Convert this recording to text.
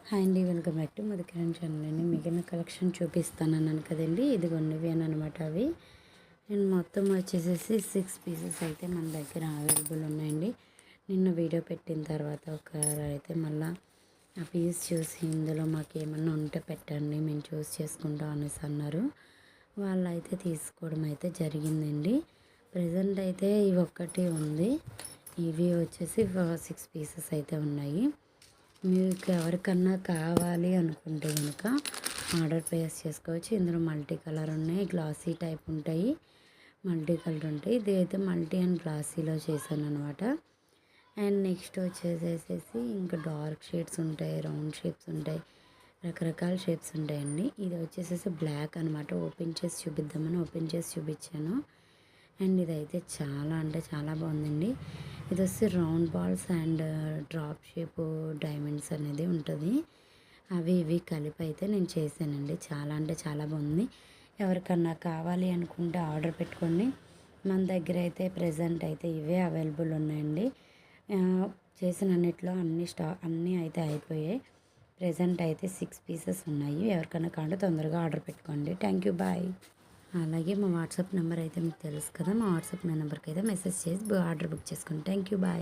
Hi అండి, welcome back to Madhu Kiran channel అండి. మిగిలిన కలెక్షన్ చూపిస్తానన్నాను కదండి, ఇదిగోండి ఇవి అనమాట. అవి నేను మొత్తం వచ్చేసేసి 6 పీసెస్ అయితే మన దగ్గర అవైలబుల్ ఉన్నాయండి. నిన్న వీడియో పెట్టిన తర్వాత ఒకరు అయితే మళ్ళీ ఆ పీస్ చూసి ఇందులో మాకు ఏమన్నా ఉంటే పెట్టండి, మేము చూస్ చేసుకుంటాం అనేసి అన్నారు. వాళ్ళు అయితే తీసుకోవడం అయితే జరిగిందండి. ప్రజెంట్ అయితే ఇవి ఒక్కటి ఉంది. ఇవి వచ్చేసి 6 పీసెస్ అయితే ఉన్నాయి. మీకు ఎవరికన్నా కావాలి అనుకుంటే కనుక ఆర్డర్ ప్లేస్ చేసుకోవచ్చు. ఇందులో మల్టీ కలర్ ఉన్నాయి, గ్లాసీ టైప్ ఉంటాయి, మల్టీ కలర్ ఉంటాయి. ఇది అయితే మల్టీ అండ్ గ్లాసీలో చేశాను అనమాట. అండ్ నెక్స్ట్ వచ్చేసేసి ఇంకా డార్క్ షేడ్స్ ఉంటాయి, రౌండ్ షేప్స్ ఉంటాయి, రకరకాల షేప్స్ ఉంటాయండి. ఇది వచ్చేసేసి బ్లాక్ అనమాట. ఓపెన్ చేసి చూపిద్దామని ఓపెన్ చేసి చూపించాను. అండ్ ఇదైతే చాలా అంటే చాలా బాగుందండి. ఇది వచ్చి round balls and drop shape diamonds అనేది ఉంటుంది. అవి ఇవి కలిపి అయితే నేను చేశానండి. చాలా అంటే చాలా బాగుంది. ఎవరికన్నా కావాలి అనుకుంటే ఆర్డర్ పెట్టుకోండి. మన దగ్గర అయితే ప్రజెంట్ అయితే ఇవే అవైలబుల్ ఉన్నాయండి. చేసిన అన్నిట్లో అన్నీ అయితే అయిపోయాయి. ప్రజెంట్ అయితే 6 పీసెస్ ఉన్నాయి. ఎవరికన్నా కావాలంటే తొందరగా ఆర్డర్ పెట్టుకోండి. Thank you, bye. అలాగే మా వాట్సాప్ నెంబర్ అయితే మీకు తెలుసు కదా, మా వాట్సాప్ నెంబర్కి అయితే మెసేజ్ చేసి ఆర్డర్ బుక్ చేసుకోండి. Thank you, bye.